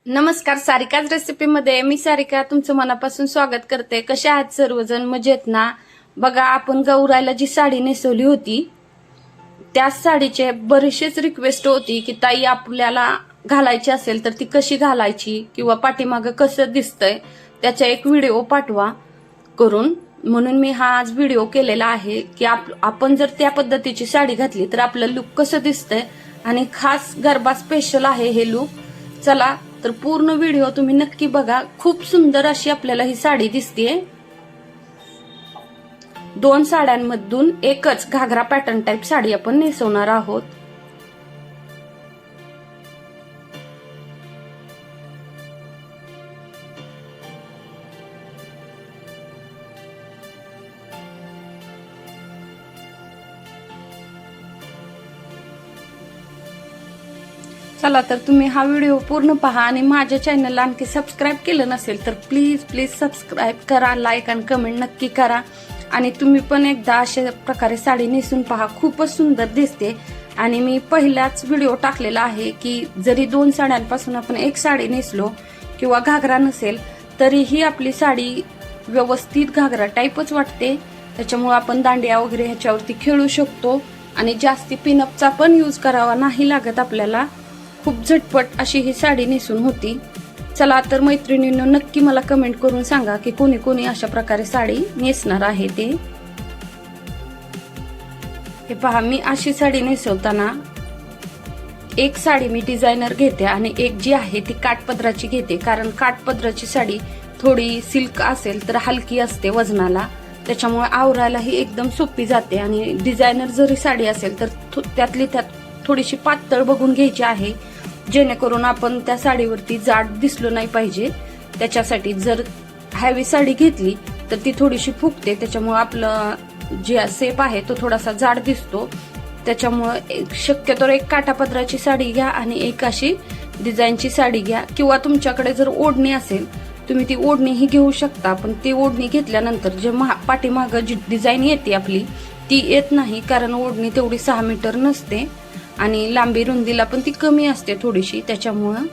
नमस्कार, सारिकाच रेसिपीमध्ये मी सारिका तुमचं मनापासून स्वागत करते। कसे आहात सर्वजण? मजेत ना? बघा, आपण गौराईला जी साडी नेसवली होती त्याच साडीचे बरेचसेच रिक्वेस्ट होती की ताई आपल्याला घालायची असेल तर ती कशी घालायची किंवा पाठीमागं कसं दिसतंय त्याचा एक व्हिडिओ पाठवा करून। म्हणून मी हा आज व्हिडिओ केलेला आहे की आपण जर त्या पद्धतीची साडी घातली तर आपलं लुक कसं दिसतंय आणि खास गरबा स्पेशल आहे हे लुक। चला तर पूर्ण व्हिडिओ तुम्ही नक्की बघा। खूप सुंदर अशी आपल्याला ही साडी दिसतेय। दोन साड्यांमधून एकच घागरा पॅटर्न टाइप साडी आपण नेसवणार आहोत। चला तर तुम्ही हा व्हिडिओ पूर्ण पहा आणि माझ्या चॅनलला आणखी सबस्क्राईब केलं नसेल तर प्लीज सबस्क्राईब करा, लाईक आणि कमेंट नक्की करा। आणि तुम्ही पण एकदा अशा प्रकारे साडी नेसून पहा, खूपच सुंदर दिसते। आणि मी पहिलाच व्हिडिओ टाकलेला आहे की जरी दोन साड्यांपासून आपण एक साडी नेसलो किंवा घागरा नसेल तरीही आपली साडी व्यवस्थित घागरा टाईपच वाटते। त्याच्यामुळे आपण दांडिया वगैरे ह्याच्यावरती खेळू शकतो आणि जास्ती पिनअपचा पण यूज करावा नाही लागत आपल्याला। खूप झटपट अशी ही साडी नेसून होती। चला तर मैत्रिणींनो, नक्की मला कमेंट करून सांगा की कोणी कोणी अशा प्रकारे साडी नेसणार आहे ते। हे पहा, मी अशी साडी नेसवताना एक साडी मी डिझायनर घेते आणि एक जी आहे ती काठपदराची घेते, कारण काठपदराची साडी थोडी सिल्क असेल तर हलकी असते वजनाला, त्याच्यामुळे आवरायला ही एकदम सोपी जाते। आणि डिझायनर जरी साडी असेल तर त्यातली त्यात थोडीशी पातळ बघून घ्यायची आहे, जेणेकरून आपण त्या साडीवरती जाड दिसलो नाही पाहिजे। त्याच्यासाठी जर हॅवी साडी घेतली तर ती थोडीशी फुगते, त्याच्यामुळे आपलं जे सेप आहे तो थोडासा जाड दिसतो। त्याच्यामुळे शक्यतो एक काठापदराची साडी घ्या आणि एक अशी डिझाईनची साडी घ्या, किंवा तुमच्याकडे जर ओढणी असेल तुम्ही ती ओढणीही घेऊ शकता। पण ती ओढणी घेतल्यानंतर जे पाठीमागं जी डिझाईन येते आपली ती येत नाही, कारण ओढणी तेवढी 6 मीटर नसते आणि लांबी रुंदीला पण ती कमी असते थोडीशी, त्याच्यामुळं।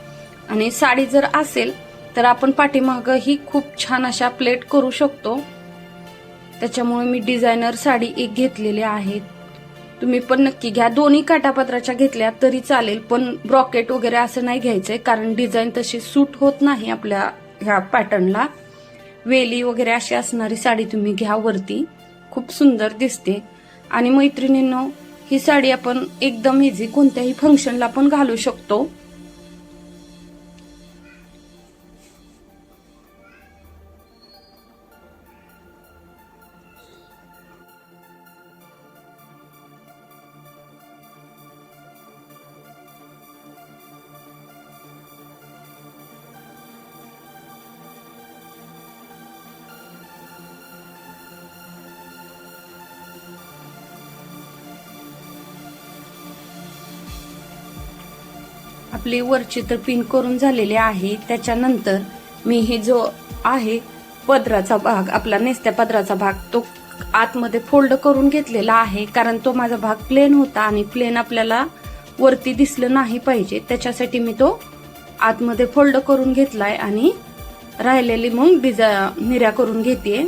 आणि साडी जर असेल तर आपण पाठीमागं ही खूप छान अशा प्लेट करू शकतो। त्याच्यामुळे मी डिझायनर साडी एक घेतलेली आहे, तुम्ही पण नक्की घ्या। दोन्ही काठापदराच्या घेतल्या तरी चालेल, पण ब्रॉकेट वगैरे असं नाही घ्यायचंय, कारण डिझाईन तशी सूट होत नाही आपल्या ह्या पॅटर्नला। वेली वगैरे अशी असणारी साडी तुम्ही घ्या वरती, खूप सुंदर दिसते। आणि मैत्रिणींनो, ही साडी आपण एकदम इझी कोणत्याही फंक्शनला पण घालू शकतो। आपली वरची तर पिन करून झालेली आहे। त्याच्यानंतर मी ही जो आहे पदराचा भाग, आपला नेसत्या पदराचा भाग, तो आतमध्ये फोल्ड करून घेतलेला आहे, कारण तो माझा भाग प्लेन होता आणि प्लेन आपल्याला वरती दिसलं नाही पाहिजे, त्याच्यासाठी मी तो आतमध्ये फोल्ड करून घेतलाय आणि राहिलेली मग निर्या करून घेते।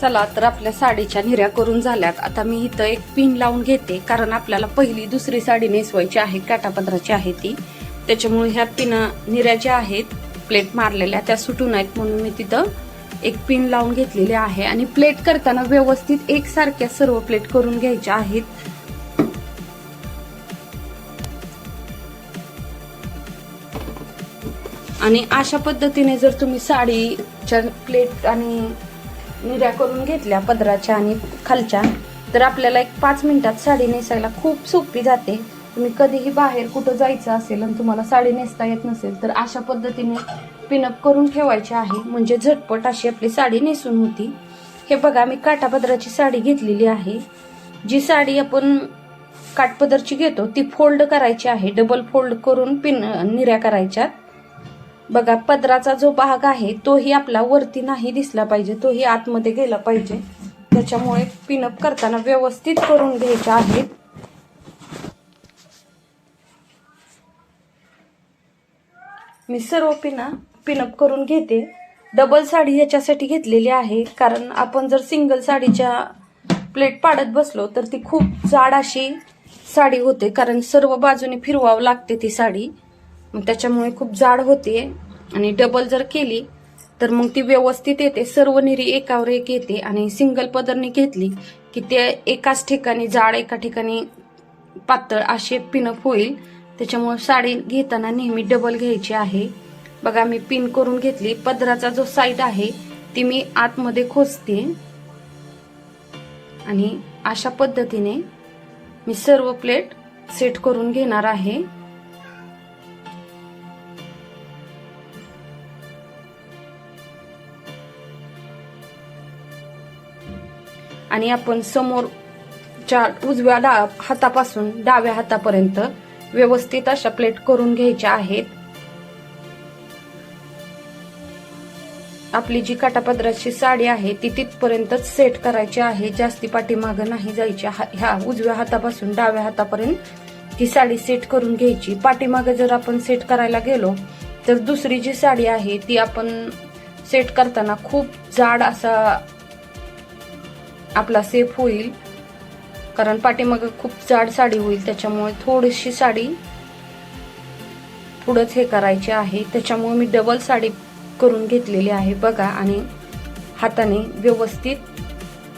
चला तर आपल्या साडीच्या निर्या करून झाल्यात। आता मी इथं एक पिन लावून घेते, कारण आपल्याला पहिली दुसरी साडी नेसवायची आहे, काठापदराची आहे ती, त्याच्यामुळे ह्या निर्या ज्या आहेत प्लेट मारलेल्या त्या सुटू नयेत म्हणून मी तिथं एक पिन लावून घेतलेली आहे। आणि प्लेट करताना व्यवस्थित एकसारख्या सर्व प्लेट करून घ्यायच्या आहेत। आणि अशा पद्धतीने जर तुम्ही साडीच्या प्लेट आणि निर्या करून घेतल्या पदराच्या आणि खालच्या, तर आपल्याला एक 5 मिनिटात साडी नेसायला खूप सोपी जाते। तुम्ही कधीही बाहेर कुठं जायचं असेल आणि तुम्हाला साडी नेसता येत नसेल तर अशा पद्धतीने पिनअप करून ठेवायचे आहे, म्हणजे झटपट अशी आपली साडी नेसून होती. हे बघा, मी काठापदराची साडी घेतलेली आहे. जी साडी आपण काठपदरची घेतो ती फोल्ड करायची आहे, डबल फोल्ड करून निऱ्या करायच्यात. बघा, पदराचा जो भाग आहे तोही आपला वरती नाही दिसला पाहिजे, तोही आतमध्ये गेला पाहिजे. त्याच्यामुळे पिनअप करताना व्यवस्थित करून घ्यायचे आहेत. मी सर्व पिनअप करून घेते. डबल साडी याच्यासाठी घेतलेली आहे, कारण आपण जर सिंगल साडीच्या प्लेट पाडत बसलो तर ती खूप जाड अशी साडी होते, कारण सर्व बाजूने फिरवावं लागते ती साडी, मग त्याच्यामुळे खूप जाड होते. आणि डबल जर केली तर मग ती व्यवस्थित येते, सर्व निरी एकावर एक येते. आणि सिंगल पदरने घेतली की ते एकाच ठिकाणी जाड, एका ठिकाणी पातळ असे पिनअप होईल. त्याच्यामुळे साडी घेताना नेहमी डबल घ्यायची आहे. बघा, मी पिन करून घेतली. पदराचा जो साईड आहे ती मी आतमध्ये खोचते आणि अशा पद्धतीने मी सर्व प्लेट सेट करून घेणार आहे. आणि आपण समोरच्या उजव्या हातापासून डाव्या हातापर्यंत व्यवस्थित अशा प्लेट करून घ्यायच्या आहेत. आपली जी काठापदराची साडी आहे ती तिथपर्यंतच सेट करायची आहे, जास्ती पाठीमागं नाही जायची. ह्या उजव्या हातापासून डाव्या हातापर्यंत ही साडी सेट करून घ्यायची. पाठीमागं जर आपण सेट करायला गेलो तर दुसरी जी साडी आहे ती आपण सेट करताना खूप जाड असा आपला सेफ होईल, कारण पाठीमागं खूप जाड साडी होईल. त्याच्यामुळे थोडीशी साडी पुढंच हे करायची आहे. त्याच्यामुळे मी डबल साडी करून घेतलेली आहे. बघा, आणि हाताने व्यवस्थित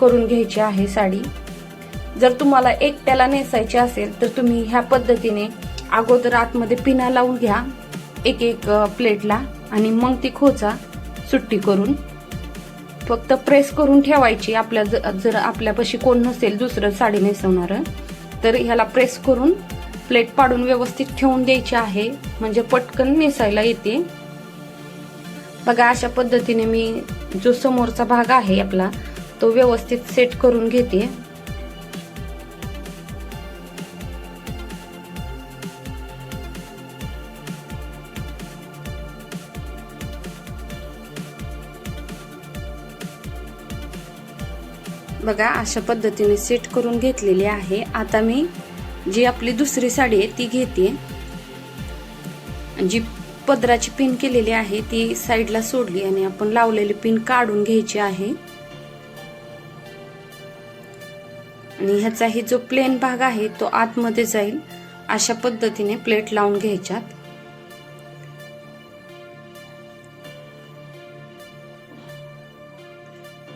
करून घ्यायची आहे साडी. जर तुम्हाला एकट्याला नेसायची असेल तर तुम्ही ह्या पद्धतीने अगोदर आतमध्ये पिना लावून घ्या एक एक प्लेटला, आणि मग ती खोचा सुट्टी करून फक्त प्रेस करून ठेवायची. जर आपल्यापाशी कोण नसेल दुसरं साडी नेसवणार तर ह्याला प्रेस करून प्लेट पाडून व्यवस्थित ठेवून द्यायची आहे, म्हणजे पटकन नेसायला येते. बघा, अशा पद्धतीने मी जो समोरचा भाग आहे आपला तो व्यवस्थित सेट करून घेते. बघा, अशा पद्धतीने सेट करून घेतलेली आहे. आता मी जी आपली दुसरी साडी आहे ती घेते. जी पदराची पिन केलेली आहे ती साईडला सोडली आणि आपण लावलेली पिन काढून घ्यायची आहे. आणि ह्याचाही जो प्लेन भाग आहे तो आतमध्ये जाईल अशा पद्धतीने प्लेट लावून घ्यायच्यात.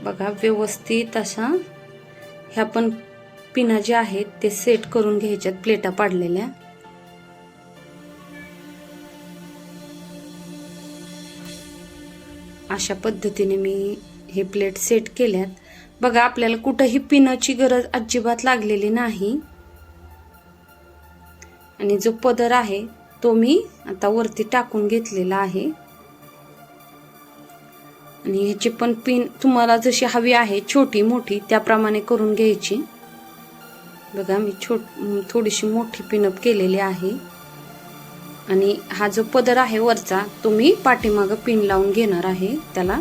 बघा, व्यवस्थित अशा ह्या पण पिना ज्या आहेत ते सेट करून घ्यायच्यात प्लेटा पाडलेल्या. अशा पद्धतीने मी हे प्लेट सेट केल्यात. बघा, आपल्याला कुठेही पिनाची गरज अजिबात लागलेली नाही. आणि जो पदर आहे तो मी आता वरती टाकून घेतलेला आहे. आणि ह्याची पण पिन तुम्हाला जशी हवी आहे छोटी मोठी त्याप्रमाणे करून घ्यायची. बघा, मी थोडीशी मोठी पिनअप केलेली आहे. आणि हा जो पदर आहे वरचा तो मी पाठीमागं पिन लावून घेणार आहे त्याला.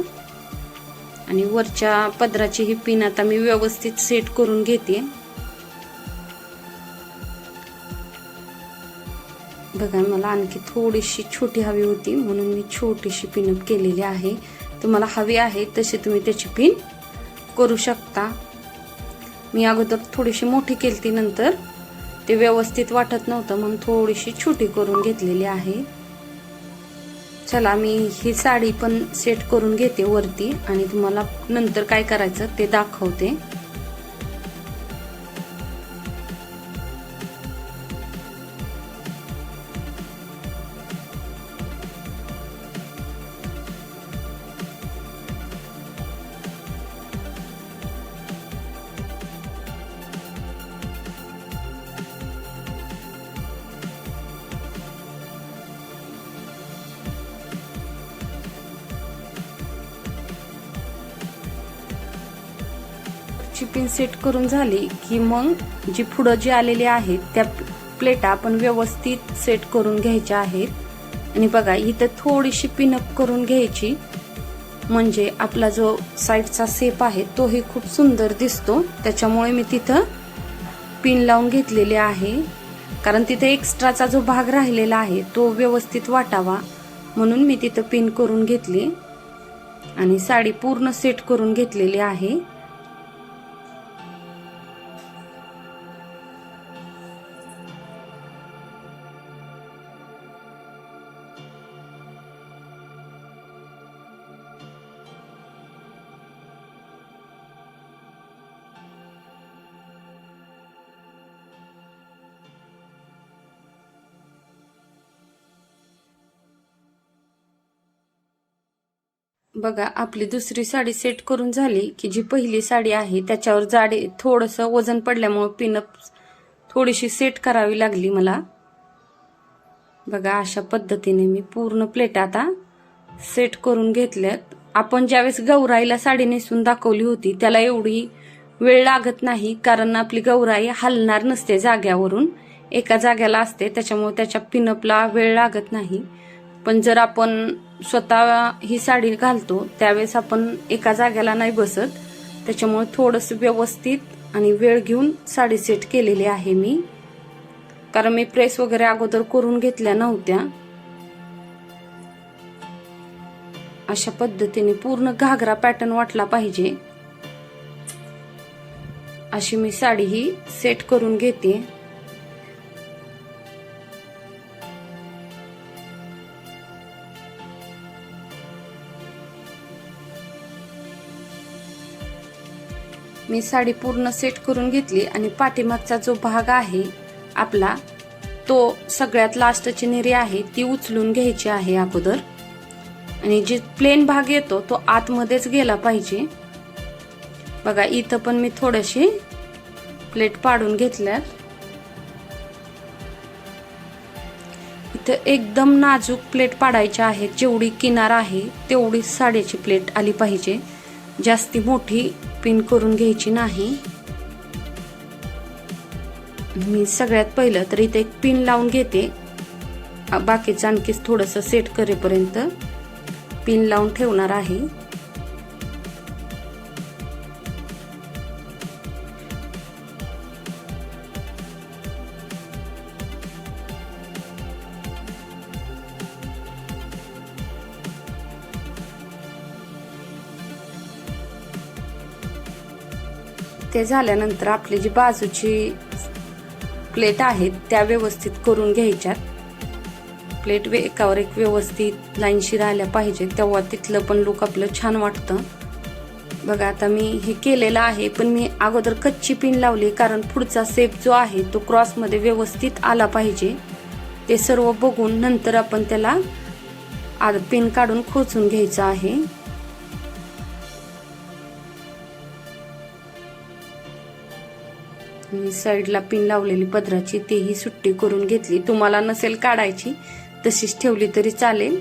आणि वरच्या पदराची ही पिन आता मी व्यवस्थित सेट करून घेते. बघा, मला आणखी थोडीशी छोटी हवी होती म्हणून मी छोटीशी पिनअप केलेली आहे. तुम्हाला हवी आहे तशी तुम्ही त्याची पिन करू शकता. मी अगोदर थोडीशी मोठी केली, नंतर ते व्यवस्थित वाटत नव्हतं म्हणून थोडीशी छोटी करून घेतलेली आहे. चला, मी ही साडी पण सेट करून घेते वरती आणि तुम्हाला नंतर काय करायचं ते दाखवते. वरची पिन सेट करून झाली की मग जी पुढं जी आलेली आहेत त्या प्लेटा आपण व्यवस्थित सेट करून घ्यायच्या आहेत। आणि बघा इथं थोडीशी पिनअप करून घ्यायची, म्हणजे आपला जो साईडचा शेप आहे तोही खूप सुंदर दिसतो। त्याच्यामुळे मी तिथं पिन लावून घेतलेले आहे, कारण तिथे एक्स्ट्राचा जो भाग राहिलेला आहे तो व्यवस्थित वाटावा म्हणून मी तिथं पिन करून घेतली आणि साडी पूर्ण सेट करून घेतलेली आहे। बघा आपली दुसरी साडी सेट करून झाली की जी पहिली साडी आहे त्याच्यावर जाडे थोडंसं वजन पडल्यामुळे पिनअप थोडीशी सेट करावी लागली मला। बघा अशा पद्धतीने मी पूर्ण प्लेट आता सेट करून घेतल्यात। आपण ज्यावेळेस गौराईला साडी नेसून दाखवली होती त्याला एवढी वेळ लागत नाही, कारण आपली गौराई हलणार नसते जाग्यावरून, एका जाग्याला असते, त्याच्यामुळे त्याच्या पिनअपला वेळ लागत नाही। पण जर आपण स्वतः ही साडी घालतो त्यावेळेस आपण एका जाग्याला नाही बसत, त्याच्यामुळे थोडंसं व्यवस्थित आणि वेळ घेऊन साडी सेट केलेली आहे मी, कारण मी प्रेस वगैरे अगोदर करून घेतल्या नव्हत्या। अशा पद्धतीने पूर्ण घागरा पॅटर्न वाटला पाहिजे अशी मी साडी ही सेट करून घेते। मी साडी पूर्ण सेट करून घेतली आणि पाठीमागचा जो भाग आहे आपला तो सगळ्यात लास्टची निरी आहे ती उचलून घ्यायची आहे अगोदर, आणि जे प्लेन भाग येतो तो आतमध्येच गेला पाहिजे। बघा इथं पण मी थोडीशी प्लेट पाडून घेतल्यात। इथं एकदम नाजूक प्लेट पाडायची आहे, जेवढी किनार आहे तेवढी साडीची प्लेट आली पाहिजे, जास्ती मोठी पिन करून घ्यायची नाही। मी सगळ्यात पहिलं तर इथे एक पिन लावून घेते, बाकीचं आणखीच थोडंसं सेट करेपर्यंत पिन लावून ठेवणार आहे। ते झाल्यानंतर आपली जी बाजूची प्लेट आहेत त्या व्यवस्थित करून घ्यायच्यात। प्लेट एकावर एक व्यवस्थित लाईनशीर आल्या पाहिजे, तेव्हा तिथलं पण लुक आपलं छान वाटतं। बघा आता मी हे केलेलं आहे, पण मी अगोदर कच्ची पिन लावली, कारण पुढचा शेप जो आहे तो क्रॉस मध्ये व्यवस्थित आला पाहिजे। ते सर्व बघून नंतर आपण त्याला पिन काढून खोचून घ्यायचं आहे। मी साईडला पिन लावलेली पदराची तेही सुट्टी करून घेतली। तुम्हाला नसेल काढायची तशीच ठेवली तरी चालेल,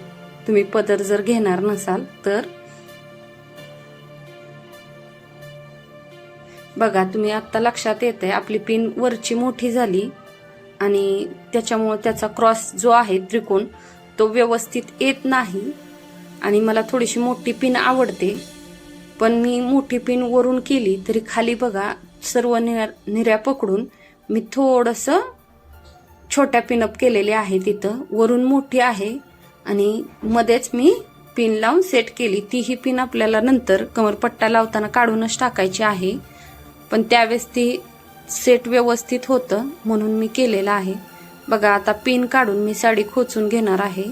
तुम्ही पदर जर घेणार नसाल तर। बघा तुम्ही आता लक्षात येतंय आपली पिन वरची मोठी झाली आणि त्याच्यामुळे त्याचा क्रॉस जो आहे त्रिकोण तो व्यवस्थित येत नाही, आणि मला थोडीशी मोठी पिन आवडते, पण मी मोठी पिन वरून केली तरी खाली बघा सर्व निऱ्या पकडून मी थोडंसं छोट्या पिनअप केलेले आहे। तिथं वरून मोठी आहे आणि मध्येच मी पिन लावून सेट केली। ती ही पिन आपल्याला नंतर कमरपट्टा लावताना काढूनच टाकायची आहे, पण त्यावेळेस ती सेट व्यवस्थित होतं म्हणून मी केलेलं आहे। बघा आता पिन काढून मी साडी खोचून घेणार आहे,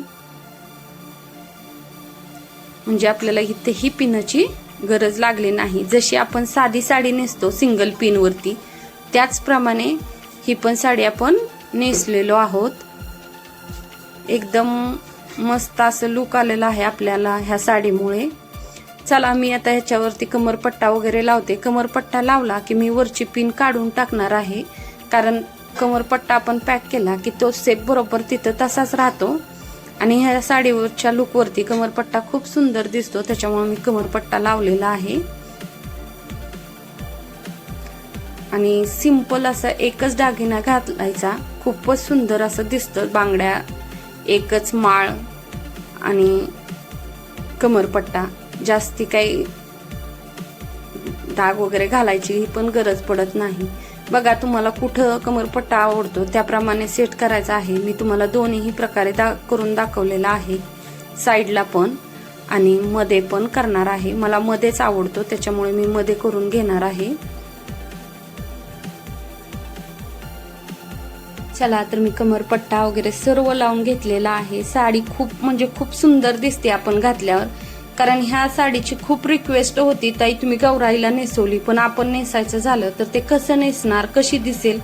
म्हणजे आपल्याला इथे ही पिनची गरज लागली नाही। जशी आपण साधी साडी नेसतो सिंगल पिन वरती, त्याचप्रमाणे ही पण साडी आपण नेसलेलो आहोत। एकदम मस्त असं लुक आलेला आहे आपल्याला ह्या साडीमुळे। चला मी आता ह्याच्यावरती कमरपट्टा वगैरे लावते। कमरपट्टा लावला की मी वरची पिन काढून टाकणार आहे, कारण कमरपट्टा आपण पॅक केला की तो शेप बरोबर तिथं तसाच राहतो, आणि ह्या साडीवरच्या लुकवरती कमरपट्टा खूप सुंदर दिसतो, त्याच्यामुळे मी कमरपट्टा लावलेला आहे। आणि सिंपल असं एकच दागिना घालायचा, खूपच सुंदर असं दिसतं. बांगड्या, एकच माळ आणि कमरपट्टा, जास्ती काही डाग वगैरे घालायची पण गरज पडत नाही. बघा, तुम्हाला कुठं कमरपट्टा आवडतो त्याप्रमाणे सेट करायचा आहे. मी तुम्हाला दोन्ही प्रकारे करून दाखवलेला आहे, साईडला पण आणि मध्ये पण करणार आहे. मला मध्येच आवडतो त्याच्यामुळे मी मध्ये करून घेणार आहे. चला तर मी कमरपट्टा वगैरे सर्व लावून घेतलेला आहे. साडी खूप म्हणजे खूप सुंदर दिसते आपण घातल्यावर, कारण ह्या साडीची खूप रिक्वेस्ट होती, ताई तुम्ही गौराईला नेसवली, पण आपण नेसायचं झालं तर ते कसं नेसणार, कशी दिसेल,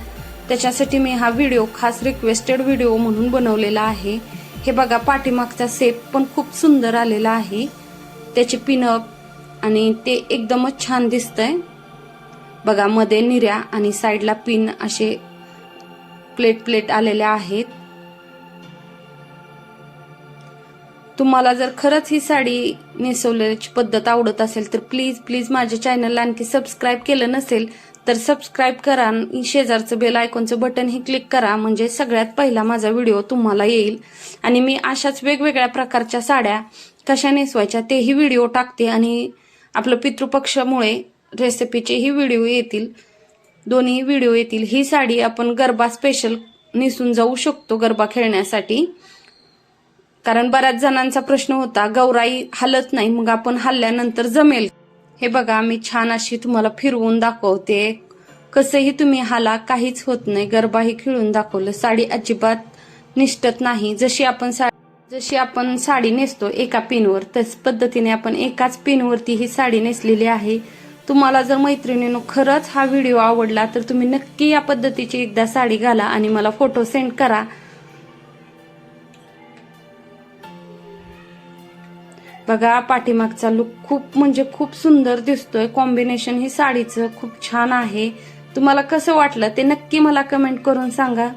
त्याच्यासाठी मी हा व्हिडिओ खास रिक्वेस्टेड व्हिडिओ म्हणून बनवलेला आहे. हे बघा, पाठीमागचा सेप पण खूप सुंदर आलेला आहे, त्याची पिनअप आणि ते एकदमच छान दिसतंय. बघा, मध्ये निऱ्या आणि साईडला पिन असे प्लेट आलेल्या आहेत. तुम्हाला जर खरंच ही साडी नेसवल्याची पद्धत आवडत असेल तर प्लीज माझ्या चॅनलला आणखी सबस्क्राईब केलं नसेल तर सबस्क्राईब करा. शेजारचं बेल आयकॉनचं बटन हे क्लिक करा, म्हणजे सगळ्यात पहिला माझा व्हिडिओ तुम्हाला येईल. आणि मी अशाच वेगवेगळ्या प्रकारच्या साड्या कशा नेसवायच्या तेही व्हिडिओ टाकते. आणि आपलं पितृपक्षामुळे रेसिपीचेही व्हिडिओ येतील, दोन्ही व्हिडिओ येतील. ही साडी आपण गरबा स्पेशल नेसून जाऊ शकतो, गरबा खेळण्यासाठी. कारण बऱ्याच जणांचा प्रश्न होता, गौराई हलत नाही, मग आपण हल्ल्यानंतर जमेल. हे बघा, मी छान अशी तुम्हाला फिरवून दाखवते. कसंही तुम्ही हाला, काहीच होत नाही. गरबाही खेळून दाखवलं. साडी अजिबात निष्ठत नाही. जशी आपण साडी नेसतो एका पिनवर, तस पद्धतीने आपण एकाच पिनवरती ही साडी नेसलेली आहे. तुम्हाला जर मैत्रिणींनो खरंच हा व्हिडिओ आवडला तर तुम्ही नक्की या पद्धतीची एकदा साडी घाला आणि मला फोटो सेंड करा. बघा, पाठीमागचा लुक खूप म्हणजे खूप सुंदर दिसतोय. कॉम्बिनेशन ही साडीचं खूप छान आहे. तुम्हाला कसं वाटलं ते नक्की मला कमेंट करून सांगा.